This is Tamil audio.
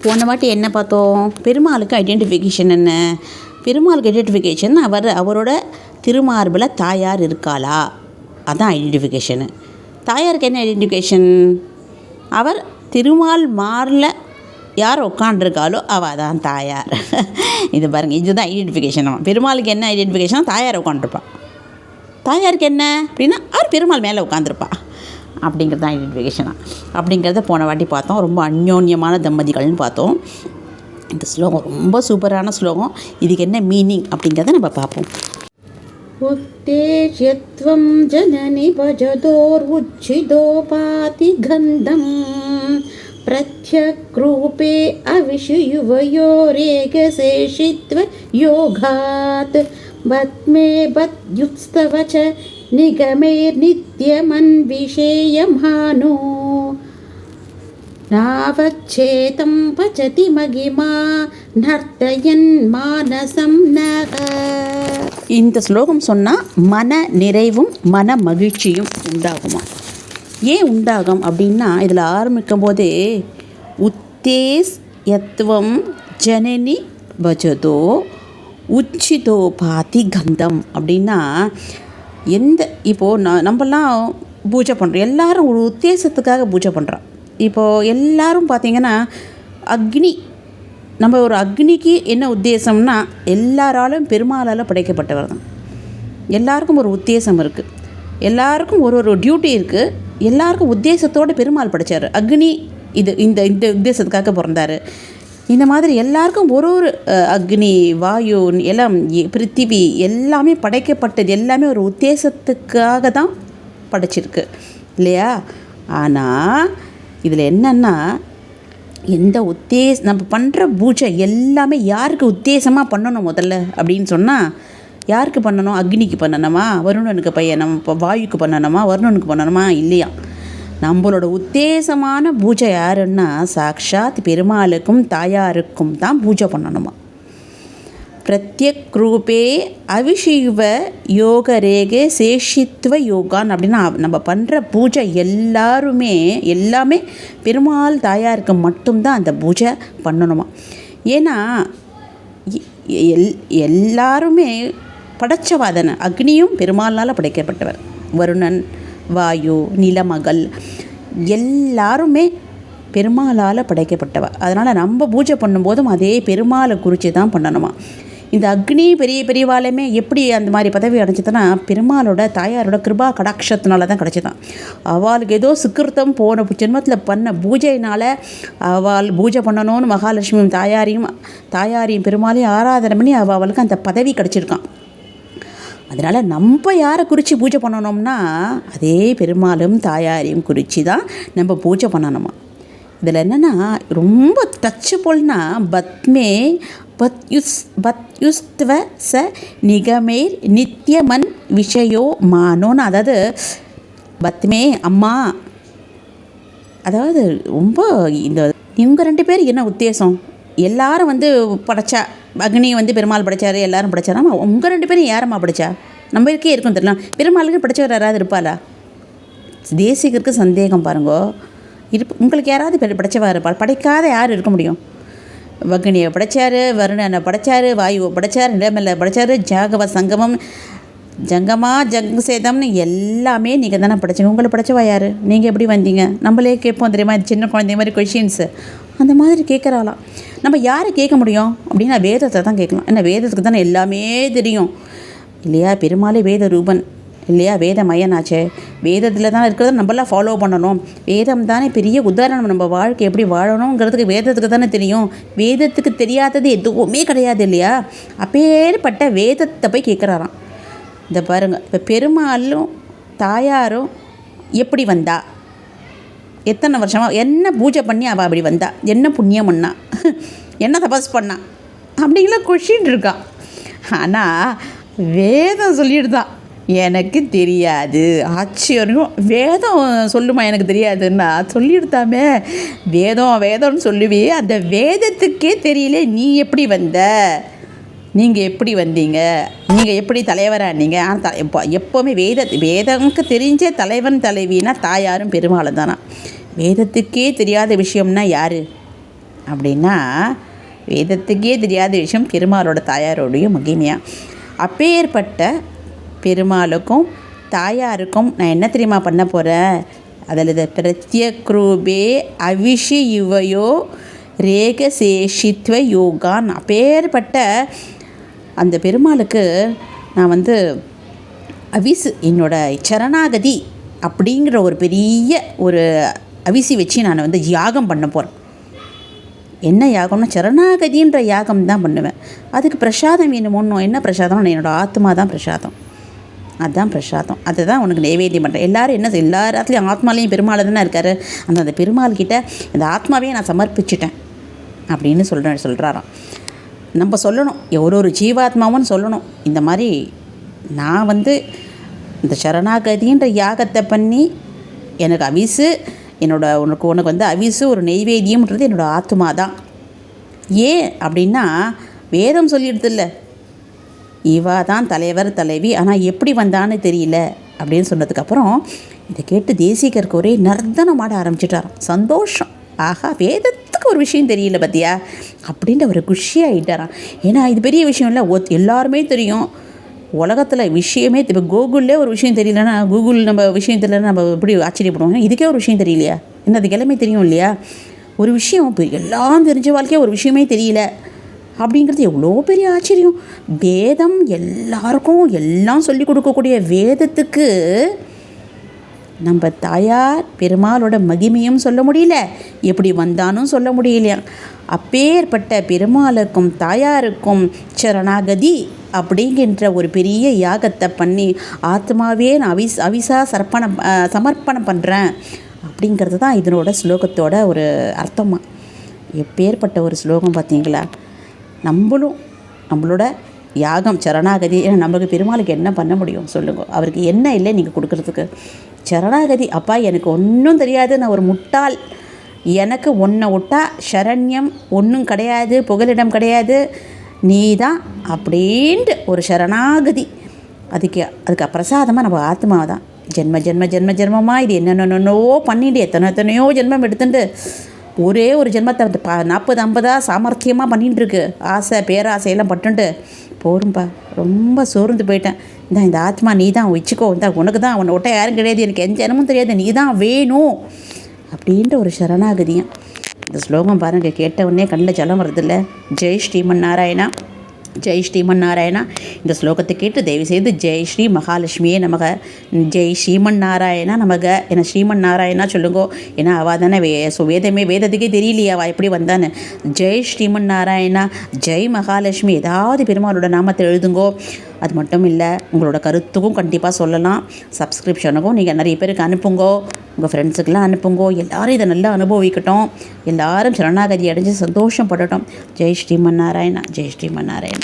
போன வாட்டி என்ன பார்த்தோம்? பெருமாளுக்கு ஐடென்டிஃபிகேஷன் என்ன? பெருமாளுக்கு ஐடென்டிஃபிகேஷன் அவரோட திருமார்பில் தாயார் இருக்காளா, அதான் ஐடென்டிஃபிகேஷனு. தாயாருக்கு என்ன ஐடென்டிஃபிகேஷன்? அவர் திருமால் மாரில் யார் உட்காண்டிருக்காளோ அவள் தான் தாயார். இது பாருங்கள், இதுதான் ஐடென்டிஃபிகேஷன். பெருமாளுக்கு என்ன ஐடென்டிஃபிகேஷன்? தாயார் உட்காந்துருப்பாள். தாயாருக்கு என்ன அப்படின்னா அவர் பெருமாள் மேலே உட்காந்துருப்பா அப்படிங்கிறது தான் ஐடென்டிஃபிகேஷனாக. அப்படிங்கிறத போன வாட்டி பார்த்தோம். ரொம்ப அந்யோன்யமான தம்பதிகள்னு பார்த்தோம். இந்த ஸ்லோகம் ரொம்ப சூப்பரான ஸ்லோகம். இதுக்கு என்ன மீனிங் அப்படிங்கிறத நம்ம பார்ப்போம். உத்தேஜத்வம் ஜனனி பஜதோர்வுச்சிதோபாதி கந்தம் பிரத்யக்ரூபே அவிஷயுவயோரேகசேஷித்வ யோகாத் பத்மே பத்யுத்ஸ்தவச நிகமேர்நித்யமன்விஷேயமானோ நாவச்சேதம் பச்சதி மகிமா நர்த்தயன் மானசம் நக. இந்த ஸ்லோகம் சொன்னால் மன நிறைவும் மன மகிழ்ச்சியும் உண்டாகுமா? ஏன் உண்டாகும் அப்படின்னா, இதில் ஆரம்பிக்கும் போதே உத்தேஸ் யத்வம் ஜனனி பஜதோ உச்சிதோ பாதி கந்தம் அப்படின்னா, இப்போது நம்மலாம் பூஜை பண்ணுறோம். எல்லோரும் ஒரு உத்தேசத்துக்காக பூஜை பண்ணுறோம். இப்போது எல்லோரும் பார்த்திங்கன்னா அக்னி, நம்ம ஒரு அக்னிக்கு என்ன உத்தேசம்னா, எல்லாராலும் பெருமாளால் படைக்கப்பட்டவர் தான். எல்லாருக்கும் ஒரு உத்தேசம் இருக்குது, எல்லாருக்கும் ஒரு டியூட்டி இருக்குது. எல்லாருக்கும் உத்தேசத்தோடு பெருமாள் படைத்தார். அக்னி இந்த உத்தேசத்துக்காக பிறந்தார். இந்த மாதிரி எல்லாருக்கும் ஒரு அக்னி, வாயு, எல்லாம், பிருத்திவி எல்லாமே படைக்கப்பட்டது. எல்லாமே ஒரு உத்தேசத்துக்காக தான் படைச்சிருக்கு இல்லையா? ஆனால் இதில் என்னென்னா, நம்ம பண்ணுற பூஜை எல்லாமே யாருக்கு உத்தேசமாக பண்ணணும் முதல்ல அப்படின்னு சொன்னால், யாருக்கு பண்ணணும்? அக்னிக்கு பண்ணணுமா? வருணனுக்கு பையனும் வாயுக்கு பண்ணணுமா? வருணனுக்கு பண்ணணுமா? இல்லையா. நம்மளோட உத்தேசமான பூஜை யாருன்னா சாக்ஷாத் பெருமாளுக்கும் தாயாருக்கும் தான் பூஜை பண்ணணுமா. பிரத்யக் ரூபே அவிஷிவ யோக ரேகே சேஷித்வ யோகான் அப்படின்னா, நம்ம பண்ணுற பூஜை எல்லாமே பெருமாள் தாயாருக்கு மட்டும்தான் அந்த பூஜை பண்ணணுமா. ஏன்னா எல்லாருமே படைச்சவாதனை. அக்னியும் பெருமாளால் படைக்கப்பட்டவர். வருணன், வாயு, நிலமகள் எல்லாருமே பெருமாளால் படைக்கப்பட்டவ. அதனால் நம்ம பூஜை பண்ணும்போதும் அதே பெருமாளை குறித்து தான் பண்ணணுமா. இந்த அக்னி பெரியவாளுமே எப்படி அந்த மாதிரி பதவி அடைஞ்சதுன்னா, பெருமாளோட தாயாரோட கிருபா கடாட்சத்தினால தான் கிடச்சிதான். அவளுக்கு ஏதோ சுக்கிருத்தம் போன ஜென்மத்தில் பண்ண பூஜையினால் அவள் பூஜை பண்ணணும்னு மகாலட்சுமியும் தாயாரையும் பெருமாளையும் ஆராதனை பண்ணி அவளுக்கு அந்த பதவி கிடச்சிருக்கான். அதனால் நம்ம யாரை குறித்து பூஜை பண்ணணும்னா, அதே பெருமாளும் தாயாரையும் குறித்து தான் நம்ம பூஜை பண்ணணுமா. இதில் என்னென்னா ரொம்ப டச்சு போல்னா, பத்மே பத்யுஸ்த்வ ச நிகமேர் நித்யமன் விஷயோ மானோன்னு, அதாவது பத்மே அம்மா, அதாவது ரொம்ப இவங்க 2 பேர் என்ன உத்தேசம்? எல்லாரும் படைச்சா, அக்னி பெருமாள் படைச்சாரு, எல்லாரும் படைச்சாரா? உங்கள் 2 பேரும் யாரம்மா படைச்சா? நம்மளுக்கே இருக்கும் தெரியலாம். பெருமாளுக்கு படைச்சவர் யாராவது இருப்பாளா? தேசிகருக்கு சந்தேகம் பாருங்கோ. உங்களுக்கு யாராவது படைச்சவா இருப்பாள்? படைக்காத யார் இருக்க முடியும்? அக்னியை படைச்சார், வருணனை படைச்சார், வாயுவை படைச்சார், நிலமலை படைச்சார், ஜாகவ சங்கமம், ஜங்கமா ஜங்கசேதம்னு எல்லாமே நீங்கள் தானே படைச்சிங்க. உங்களை படைச்சவா யார்? நீங்கள் எப்படி வந்தீங்க? நம்மளே கேட்போம் தெரியுமா, சின்ன குழந்தை மாதிரி கொஷின்ஸு அந்த மாதிரி கேட்குறாளாம். நம்ம யாரை கேட்க முடியும் அப்படின்னா, வேதத்தை தான் கேட்கலாம். ஏன்னா வேதத்துக்கு தானே எல்லாமே தெரியும் இல்லையா? பெருமாளே வேத ரூபன் இல்லையா? வேதமயனாச்சே. வேதத்தில் தான் இருக்கிறத நம்மளாம் ஃபாலோ பண்ணணும். வேதம் தானே பெரிய உதாரணம். நம்ம வாழ்க்கை எப்படி வாழணுங்கிறதுக்கு வேதத்துக்கு தானே தெரியும். வேதத்துக்கு தெரியாதது எதுவுமே கிடையாது இல்லையா? அப்பேற்பட்ட வேதத்தை போய் கேட்குறாராம். இந்த பாருங்கள், இப்போ பெருமாளும் தாயாரும் எப்படி வந்தா, எத்தனை வருஷமாக என்ன பூஜை பண்ணி அவள் அப்படி வந்தா, என்ன புண்ணியம் பண்ணா, என்ன தபஸ் பண்ணா அப்படிங்கலாம் கொஷின் இருக்கா. ஆனால் வேதம் சொல்லிடுதான் எனக்கு தெரியாது. ஆச்சரியம். வேதம் சொல்லுமா எனக்கு தெரியாதுன்னா சொல்லிடுதாமே. வேதம்னு சொல்லுவே, அந்த வேதத்துக்கே தெரியல நீ எப்படி வந்த, நீங்கள் எப்படி வந்தீங்க, நீங்கள் எப்படி தலைவரானீங்க. எப்போவுமே வேதம்க்கு தெரிஞ்ச தலைவன் தலைவினா தாயாரும் பெருமாளும் தானா. வேதத்துக்கே தெரியாத விஷயம்னா யார்? அப்படின்னா வேதத்துக்கே தெரியாத விஷயம் பெருமாளோட தாயாரோடைய மகிமையா. அப்பேற்பட்ட பெருமாளுக்கும் தாயாருக்கும் நான் என்ன தெரியுமா பண்ண போகிறேன், அதில் இதை பிரத்யக்ரூபே அவிஷி யுவையோ ரேகசேஷித்வ யோகான். அப்பேற்பட்ட அந்த பெருமாளுக்கு நான் அவிசு என்னோட சரணாகதி அப்படிங்கிற ஒரு பெரிய ஒரு அவிசி வச்சு நான் யாகம் பண்ண போகிறேன். என்ன யாகம்னா சரணாகதின்ற யாகம் தான் பண்ணுவேன். அதுக்கு பிரசாதம் வேணுமோன்னு, என்ன பிரசாதம், என்னோடய ஆத்மா தான் பிரசாதம். அதுதான் பிரசாதம். அதை தான் உனக்கு நைவேத்தியம் பண்ணுறேன். எல்லோரும் என்ன எல்லாத்துலேயும் ஆத்மாலையும் பெருமாள் தானே இருக்கார். அந்த பெருமாள்கிட்ட இந்த ஆத்மாவே நான் சமர்ப்பிச்சிட்டேன் அப்படின்னு சொல்கிறாராம். நம்ம சொல்லணும், ஒரு ஜீவாத்மாவும் சொல்லணும், இந்த மாதிரி நான் இந்த சரணாகதின்ற யாகத்தை பண்ணி எனக்கு அவிசு உனக்கு அவிசு ஒரு நெய்வேத்தியம்ன்றது என்னோடய ஆத்மா தான். ஏன் அப்படின்னா வேதம் சொல்லிடுதில்ல, இவா தான் தலைவர் தலைவி, ஆனால் எப்படி வந்தான்னு தெரியல அப்படின்னு சொன்னதுக்கப்புறம் இதை கேட்டு தேசிகருக்கு ஒரே நர்த்தனம் ஆட ஆரம்பிச்சிட்டாராம். சந்தோஷம், ஆஹா வேதத்துக்கு ஒரு விஷயம் தெரியல பார்த்தியா அப்படின்ற ஒரு குஷியாகிட்டாராம். ஏன்னா இது பெரிய விஷயம் இல்லை, எல்லாருமே தெரியும் உலகத்தில் விஷயமே. இப்போ கூகுளில் ஒரு விஷயம் தெரியலன்னா, கூகுள் நம்ம விஷயம் தெரியலன்னா நம்ம எப்படி ஆச்சரியப்படுவோம். இதுக்கே ஒரு விஷயம் தெரியலையா, இன்னும் அதுக்கு எல்லாமே தெரியும் இல்லையா. ஒரு விஷயம் இப்போ எல்லாம் தெரிஞ்ச வாழ்க்கையாக ஒரு விஷயமே தெரியல அப்படிங்கிறது எவ்வளோ பெரிய ஆச்சரியம். வேதம் எல்லாருக்கும் எல்லாம் சொல்லிக் கொடுக்கக்கூடிய வேதத்துக்கு நம்ம தாயார் பெருமாளோட மகிமையும் சொல்ல முடியல, எப்படி வந்தானும் சொல்ல முடியலையா. அப்பேற்பட்ட பெருமாளுக்கும் தாயாருக்கும் சரணாகதி அப்படிங்கிற ஒரு பெரிய யாகத்தை பண்ணி ஆத்மாவே நான் அவிசா சமர்ப்பணம் பண்ணுறேன் அப்படிங்கிறது தான் இதனோட ஸ்லோகத்தோட ஒரு அர்த்தமாக. எப்பேற்பட்ட ஒரு ஸ்லோகம் பார்த்தீங்களா. நம்மளோட யாகம் சரணாகதி. ஏன்னா நமக்கு பெருமாளுக்கு என்ன பண்ண முடியும் சொல்லுங்க, அவருக்கு என்ன இல்லை நீங்கள் கொடுக்குறதுக்கு. சரணாகதி, அப்பா எனக்கு ஒன்றும் தெரியாது, நான் ஒரு முட்டாள், எனக்கு ஒன்றை விட்டா சரண்யம் ஒன்றும் கிடையாது, புகலிடம் கிடையாது, நீ தான் அப்படின்ட்டு ஒரு சரணாகதி. அதுக்கு பிரசாதமாக நம்ம ஆத்மாவை தான் ஜென்மமாக இது என்னென்னோ பண்ணிட்டு எத்தனையோ ஜென்மம் எடுத்துட்டு ஒரே ஒரு ஜென்மத்தை 40-50 சாமர்த்தியமாக பண்ணிட்டுருக்கு. ஆசை பேராசையெல்லாம் பட்டுன்ட்டு போரும்பா, ரொம்ப சோர்ந்து போயிட்டேன். இந்த ஆத்மா நீ தான் வச்சுக்கோ, உனக்கு தான், உன்னை விட்ட யாரும் கிடையாது, எனக்கு எந்த ஜனமும் தெரியாது, நீ தான் வேணும் அப்படின்ற ஒரு சரணாகதியும். இந்த ஸ்லோகம் பாருங்கள், கேட்ட உடனே கண்ணில் ஜலம் வருதில்ல. ஜெய் ஸ்ரீமன் நாராயணா, ஜெய் ஸ்ரீமன் நாராயணா. இந்த ஸ்லோகத்தை கேட்டு தயவுசெய்து ஜெய் ஸ்ரீ மகாலட்சுமியே நமக, ஜெய் ஸ்ரீமன் நாராயணா நமக என ஸ்ரீமன் நாராயணா சொல்லுங்கோ. ஏன்னா அவள் தானே வேதத்துக்கே தெரியலையா அவள் எப்படி வந்தான்னு. ஜெய் ஸ்ரீமன் நாராயணா, ஜெய் மகாலட்சுமி, ஏதாவது பெருமாளோட நாமத்தை எழுதுங்கோ. அது மட்டும் இல்லை, உங்களோட கருத்துக்கும் கண்டிப்பாக சொல்லலாம். சப்ஸ்கிரிப்ஷனுக்கும் நீங்கள் நிறைய பேருக்கு அனுப்புங்கோ, உங்கள் ஃப்ரெண்ட்ஸுக்கெல்லாம் அனுப்புங்கோ. எல்லோரும் இதை நல்லா அனுபவிக்கட்டும், எல்லாரும் சரணாகதி அடைஞ்சு சந்தோஷப்படட்டும். ஜெய் ஸ்ரீமன் நாராயணா, ஜெய் ஸ்ரீமன் நாராயணா.